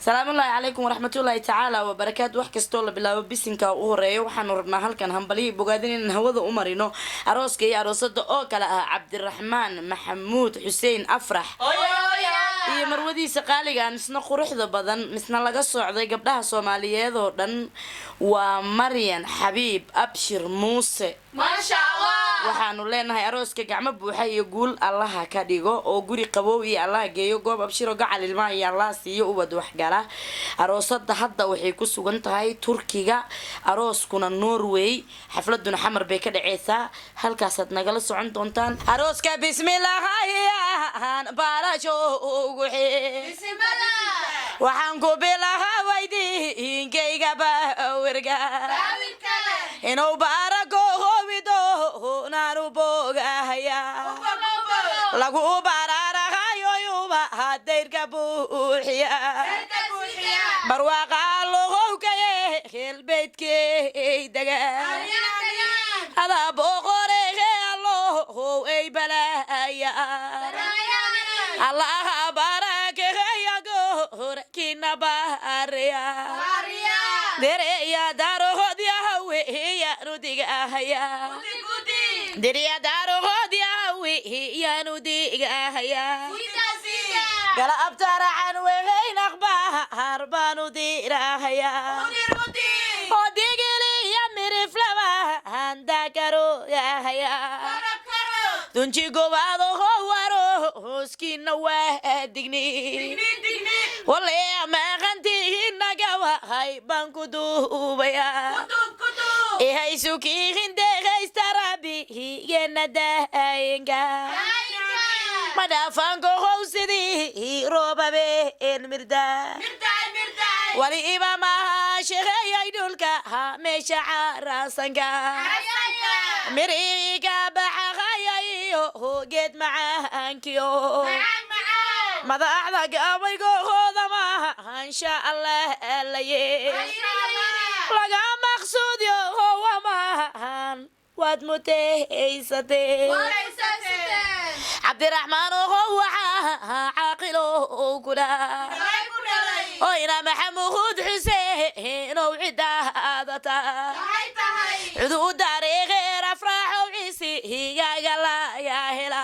السلام الله عليكم ورحمة الله تعالى وبركاته. wax kasto la bilaabo bisinka u horeeyo waxaan rabnaa halkan hambaliyo bogaadin in hawada u marino arooska iyo aroosada oo kala ah Cabdiraxmaan Maxamuud Xuseen Afrax iyo marwadiisa qaaliga isna quruxda badan misna laga socday gabdhaha Soomaaliyeed oo dhan waa Maryan Xabiib Abshir Muuse ma sha Allah waxaanu leenahay arooska gacmo buuxa iyo guul Allah ka dhigo oo guri qabow iyo Allah geeyo goob Abshir oo gacal ilmaha iyo Allah siiyo ubad wax gala aroosada hadda waxay ku sugan tahay Turkiga arooskuna Norway xafladuna xamar bay ka dhaceysaa halkaas aad nagala socon doontaan arooska bismillaah baarajo bismillaah waxaan ku bilaha waydiinkayga baawirga inuu baarago hobido naaru boogahaya lagu bararahayo yuba hadeyrka buuxiya barwaqa loogaye helbeedkee daga ada boqoree allo ay balaya Allah baraka ya gor kina bariya dereya daro hodiya we ya rudiga haya dereya daro hodiya we ya rudiga haya gala abtara an we nakhbar banu dirahaya odigili ya miriflaba anda karo ya haya dunji gobado howaro hoskina waa digni wale ma qanti nagawa hay banku duubaya hay suki hinde gaystarabi yenadaayinga madafango howsidi robabe en mirda wali imama sheegay dulka meesha raasanga miriga baxayayo geed macaankiyo madaxda gabaygo hodama insha Allah laye laga maqsuudiyo wama wad mutaysate Cabdiraxmaan oo caaqilo kula oyna Maxamuud Xuseen oo cidaadata cidu dareeqeer afraaxo ciisi higaga la hela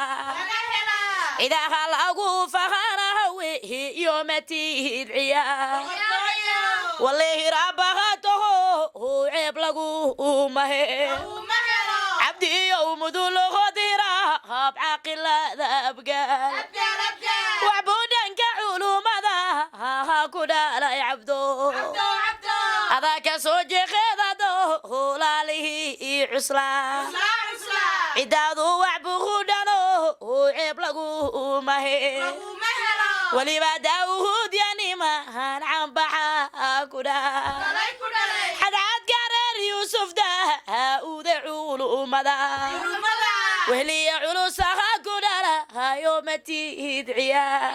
ida hal agu faqana hawi yomati ciya wallahi rabaqato ceeb lagu mahe abdi yawmudul qadira hab aqilada abgal وعبودن كعلومدا كدال عبدو هذاك سوجي خدادو لاليه عسلا عدادو وعبودنو عيب لغو مهي ولما داود يعني ما عم بحا كدا حداد قرر يوسف دا ودعو لأمدا وهلي علوسها كدالا يومتي دعيا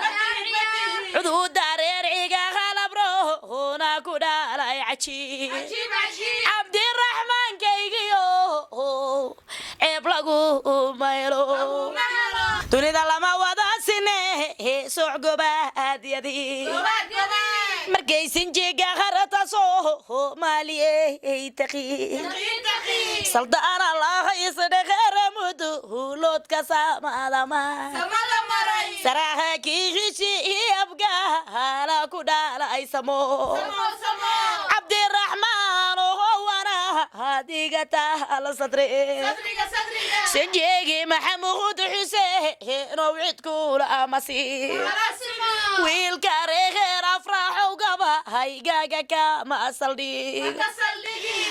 عدو دارير عيقا غالبرو هنا كدالا يعجي عبد الرحمن كيقيو عبلغو ميلو توليد لما وضع سنة سوعقو باد يدي مركي سنجيقا غرطة صوه مالي تقي سلطان الله يصدق رمدو لوت كسام لما سراها كي غشي يبقى لا كدالا يسمو عبد الرحمن وهو انا هديقة لصدري سنجيقي محمود حسين وعدكو لأمسي ويلكاري غير أفراح وقبا هايقاقا كما أصلي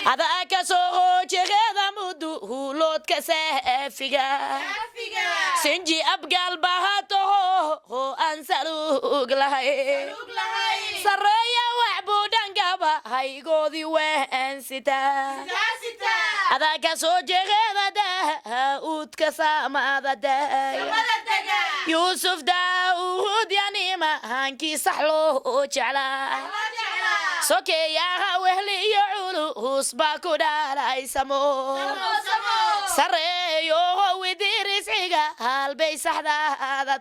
هذا كسوغوشي غير مدو لوت كسافقا سنجي أبقى البهاتو أنسلوك لهي سرية وعبودان قبا هايقوذي وانستا هذا كسوغوشي غير داود كساما داي يوسف داود يعني ما هانكي صحلو جعلا سوكي يا وهلي يعولو سباكو دالا يسمو سريو وديريس عيقا هالبي سحدا هذا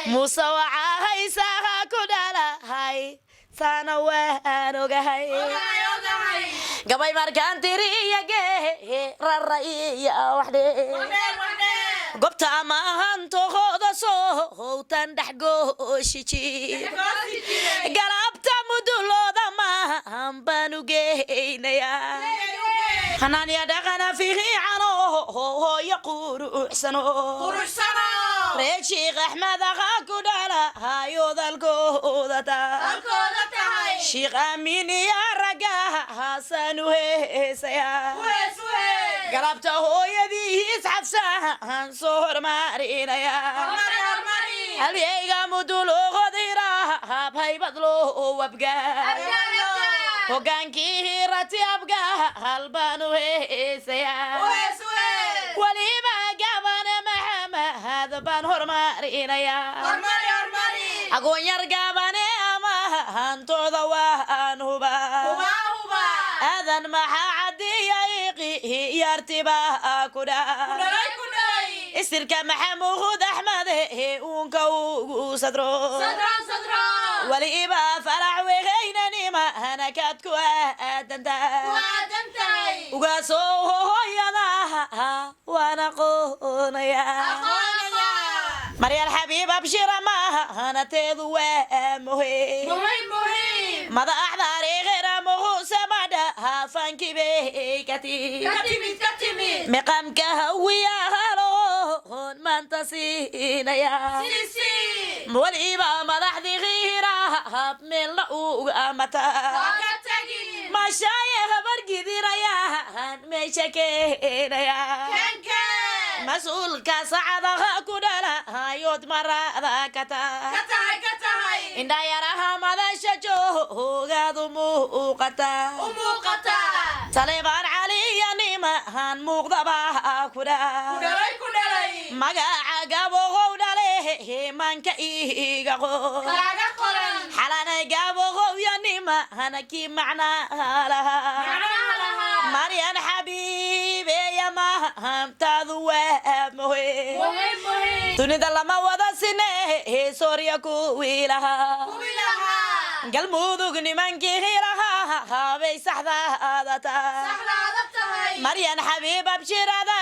موسى وعاها يساها كدالا هاي saana waan ogahay gabay markaan tiriyage rara iyo waxdhe gobta amahantooda soo howtan dhaxgooshiji galabta mudulooda maahan baan u geynayaa hanaaniya dhaqana fiicano hooyo quruxsano reer Sheekh Axmed ahaa ku dhala hayo dalkooda tahay Sheekh Aamin iyo raga Hasan u heesaya galabta hooyadiis xabsaan soo hormarinaya halyeyga mudulooda haybad loo wabgaa hogaankii rati abga halbaan u heesaya waliba gabana maxamed baan hormarinaya agoonyar gabane ama hantooda waan huba aadan maxaa cadiyay qiyaartiba ku dhalay isirka maxamuud axmed uunka ugu sadro waliba farax weeynanima hanakaad ku aadantahay ugaasoo hooyada waana qoonaya maryal xabiib abshira mahanateedu waa muhiim madaxda reeqera muhuuse madha haafankibey katimid miqamka hawiya haloon maanta siinaya waliba madaxdii qiiraab meelna uga mataa mashaayikh bargidirayaan meesha keenaya mas-uulka sacadaha ku dhala hayood marada ka tahay indhayaraha madasha joogaadu muuqata Salebaan caliya nimahan muuqdaba ku dhalay magaca gabogow dhale manka iiga qoran xalanay gabogow ya nimahan kii macnaa lahaa maryan xabiibe ya mahamtaadu waa muhiim dunida lama wada sine soorya kuwii lahaa galmudug nimankii hilahaa habay saxdaada tahay maryan xabiib abshirada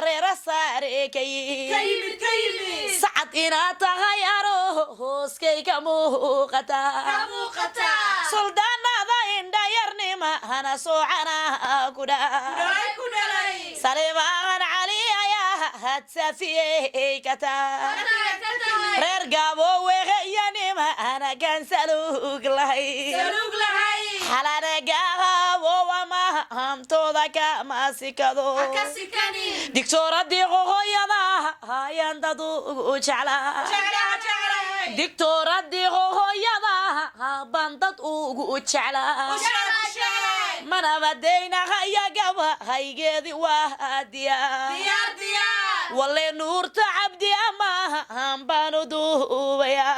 reera saare ka yimid sacad inaad tahay arooskay ka muuqata suldaanada indhayarnima hana soocana ku dhalay Salebaan cali ayaa had safiyey ka tahay reer gaabo weeyanima hana gansalug lahay xalana gaabo wama hamtooda ka maasikado diktoradii hooyada hayaan dad u jeclaa diktoradii hooyada baan dad ugu jeclaa manabadayna haya gaba haygeedi waa diyaar walle nuurta cabdi ama baan u duubaya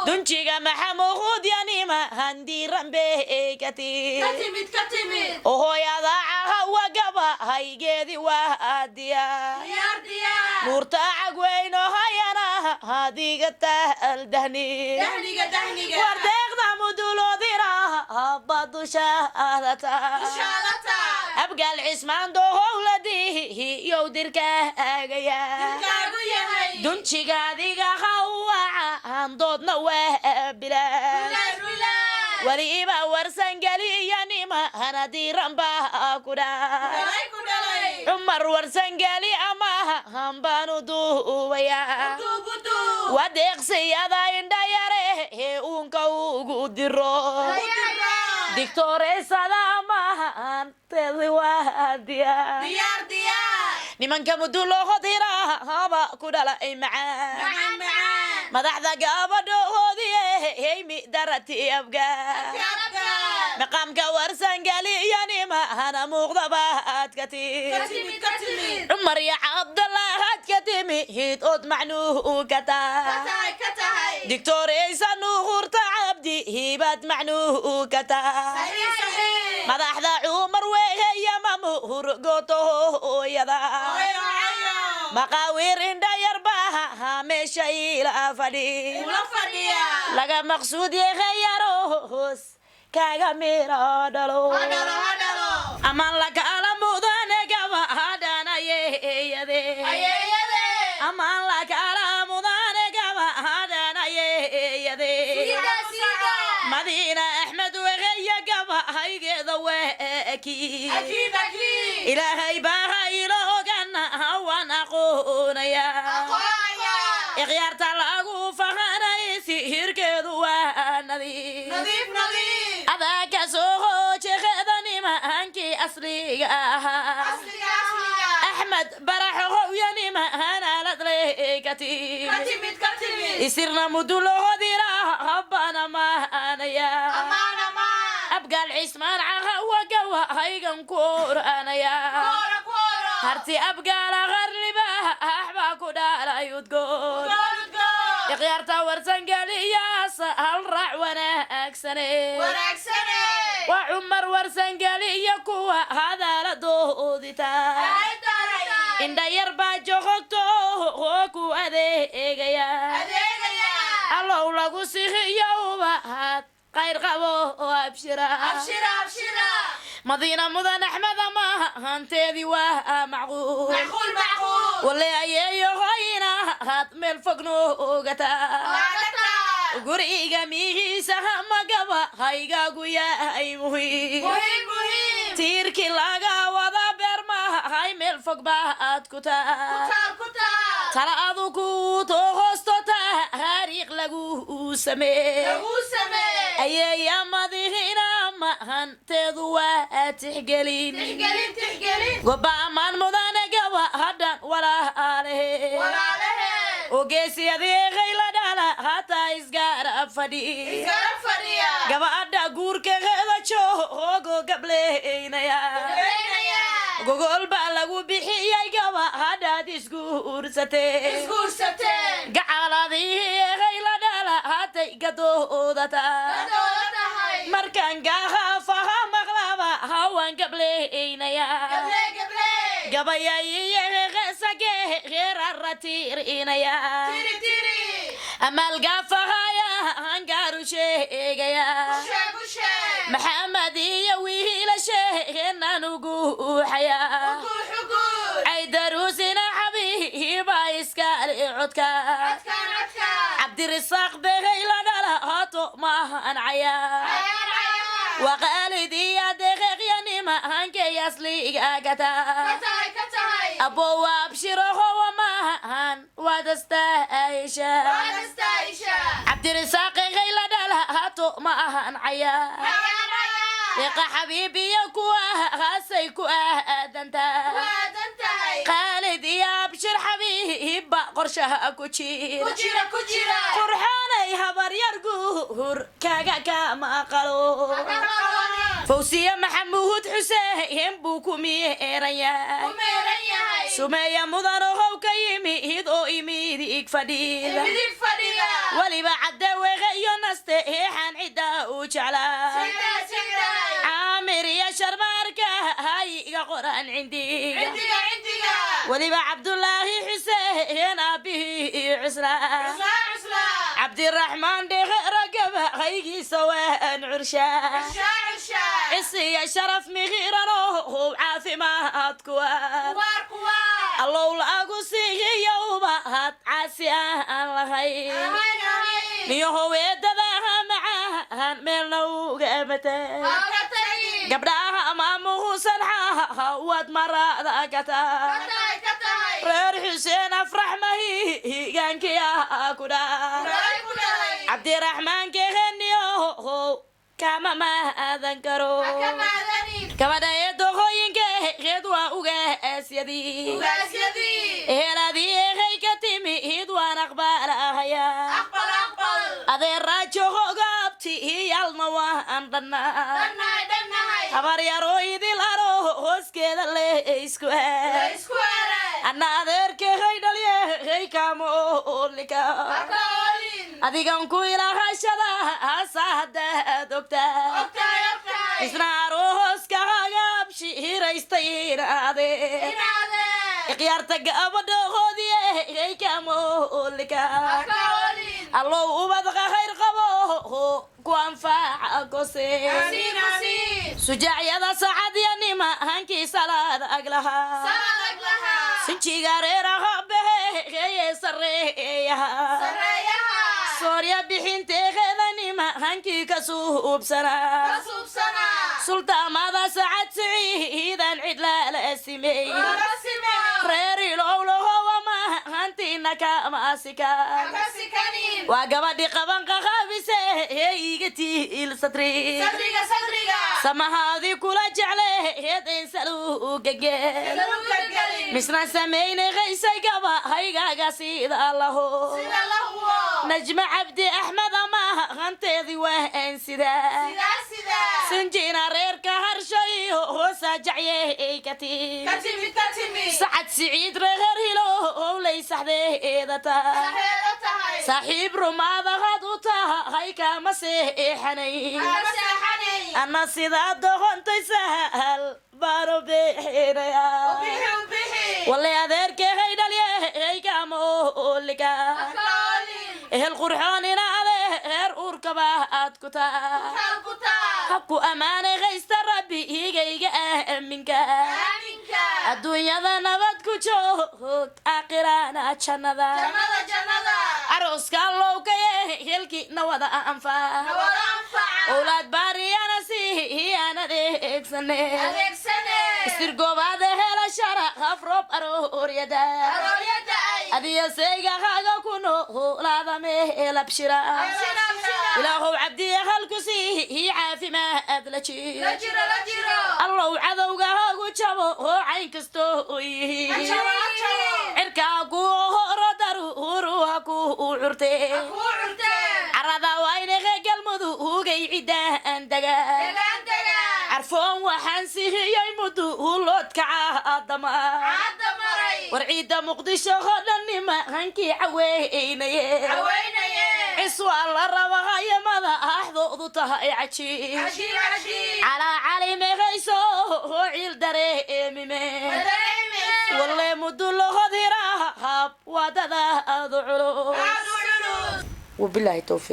dunjiga maxamuud yanima handiran bey katimid hooyada hawa gaba haygeedi waa diyaar nuurta cagweyno hayana hadiga taaldahni wardeeqda muduloodira badusha adata abgal cismaan dohowladii yow dirkaagaya dunjiga adiga hawaca handoodna waa bilaa waliba warsan galiya nimahana diiran baa ku dhalay cumar warsan gali ama hambaanu duubaya wadeeqsiyada indhayare uunka ugu diro diktoreysada amahan teedi waa diyaar nimanka mudulohodira haba ku dhala ay macaan madaxda gabadhoodii heymi darati abga maqaamka warsan galiya nimahana muuqdaba aad ka timid cumar ya cabdallah aad ka timid ood macnuu ka tahay diktoreysa nuurta cabdi hibaad macnuu ka tahay madaxda cumar weeya mamhur gootooyada maqaawir indha yarbaha meesha ila fadhi laga maqsuud yeeyaros kaaga miro dhalo aman la kala mudane gaba hadana yeeyade aman la kala mudane gaba hadana yeeyade مدينة أحمد وغيا قبا هايقيضا واكي إلهي باها إلوغانا ونقونا يا إغيار تلاقو فهانا يسير كذو نظيف أذاك سوغو جغدني ما أنكي أصلي أحمد برحو يعني ما أنا لدريكتي يسيرنا مدولو ديرا ربنا ما أنا يا أبقى العثمان عها وقوا هيقن كور أنا يا هرتي أبقى لغرلبا أحبا كدالا يدقور يغيرتا ورسن قالي يا سهل رع وانا أكسني وعمر ورسن قالي يكوا هذا لدودتا إن يربا جوغتو وكو أديقيا الله لغو سيخي يوبات غير غبو أبشرا مدينة مدن أحمد ما هنتذي ومعقول واللي أيه غينا هاتم الفقنو قتا قريقا ميهي سهم قبا هايقا قويا أي مهي تيركي لاغا وضا برما هاي ملفق بات كتا ترى أذوكو توغستو تاريخ لغو سمي أي يا مدينة ما هنتذو تحقلين قبا من مدان قبا هدان ولا عليه وقيسي يدي غيلا دالا حتى إسقار فدي قبا أدى قورك غيلا شوغو قبلين يا قول بالغو بحي قبا هدا تسقور ستي قعال ذي غيلا دالا حتى قدودتا مركان قاها فها مغلبا هوان قبلين يا قبا يا غسك غير الرتيرين يا أما القافها يا هنقارو شيء يا محمد يويه لشيء نانوقو حيا عيدروسنا حبيبا يسكالي عدكا عبد الرزاق بغيلا دلهاتو ما هنعيا وقالدي يا دقيق يا نما هنكي يسلي قاقتا أبو أبشره وما هن ودستايشا عبد الرزاق غيلا دلهاتو ما هنعيا يقى حبيبي يكوا غاسيكوا أدنتا خالد يا بشر حبيب قرشها كوشير قرحاني هبر يرقور كاكا كاما قالو فوسية محمود حسين بوكو ميريا سمية مضانو كيمي هدو إميديك فديلا ولي بعد وغيو نستيحان عدا وجعلا عامر يا شرماركا هاي قران عندي ولي عبد الله حسين أبي عسلا عبد الرحمن دي رقب هيجي سواء عرشا عسي يا شرف مغيرانو عاثمات كوار الله لاقو سيغي يوبات عاسيان لهي نيوهو يددها معاهن ميلنو قابتين قبلها أمامه سنحاها واد مرة ذاكتا رير حسين أفرح مهي كانك يا كدا عبد الرحمن كهنيو كما ما أذنكرو كما دا يدوخوين كهدوا أغاس يدي هلا دي غيكتي مهدوان أقبالها يا أذي الراجو غابتي يالنوان دنا habar yaro idil aro hooskeeda le isku ana adeerke hay dhaliye hay kamo olika adigan ku ilaahashada asahada docta isna aro hooska gabshi hiraystayna ade اختيارتك أبدا غودي كامولك الله أبدغ خير قبو كوانفع قصي سجاع يدا سعد يا نما هنكي سلاد أقلها سنشي غريرها به سريها سوريا بحين تغذني ما هنكي كسوب سنة سلطان ماذا سعد سعيدا عدلا لأسمي ريري لولو هو ما هنتي نكا ماسكا وقبدي قبن قخابسي هيجتي السطري سما هذه كل جعله يدين سلوك مسنا سمين غيسي قبا هيقا قصيد الله نجم عبدي أحمد ما هنتي ذي وين سدا سنجينا رير كهرشي هو ساجعي كتي سعد سعيد رغر هلو ليس حديدتا صاحب رماد غدوتا هيكا مسيحني أنا سيدا دهون تسهل بارو بيحينيا والله أذيرك هيدا ليه هيكا مولكا القرحان نادر أركبات كتا حكو أمان غيست ربي هيجا منك الدنيا ذا نبات كوشوك آخرانا جندا أروس كالو كيه هلكي نودا أنفا أولاد باري أنا سي أنا ديك سنة استرقو بعد هلا شرا أفروب أرور يدا أدي سيجا خاجا كنو لا ضمي لا بشرا إلهو عبدي خلكسي هي عافي ما أدلتشي الله عذو قاقو تشابو عين كستوي عركاكو ردرو روحكو عرتي عرضا وين غيقل مدو عيدان دقا عرفون وحنسي يمدو لوتك عادما ورعيدا مقدشو خدني ما هنكي عويني عسوى الله ربها يا ماذا أحضو طهي عشي على علي مغيسو عيل دريمي والله مدو له ذراهب وددا ذعلو وبالله توفيق.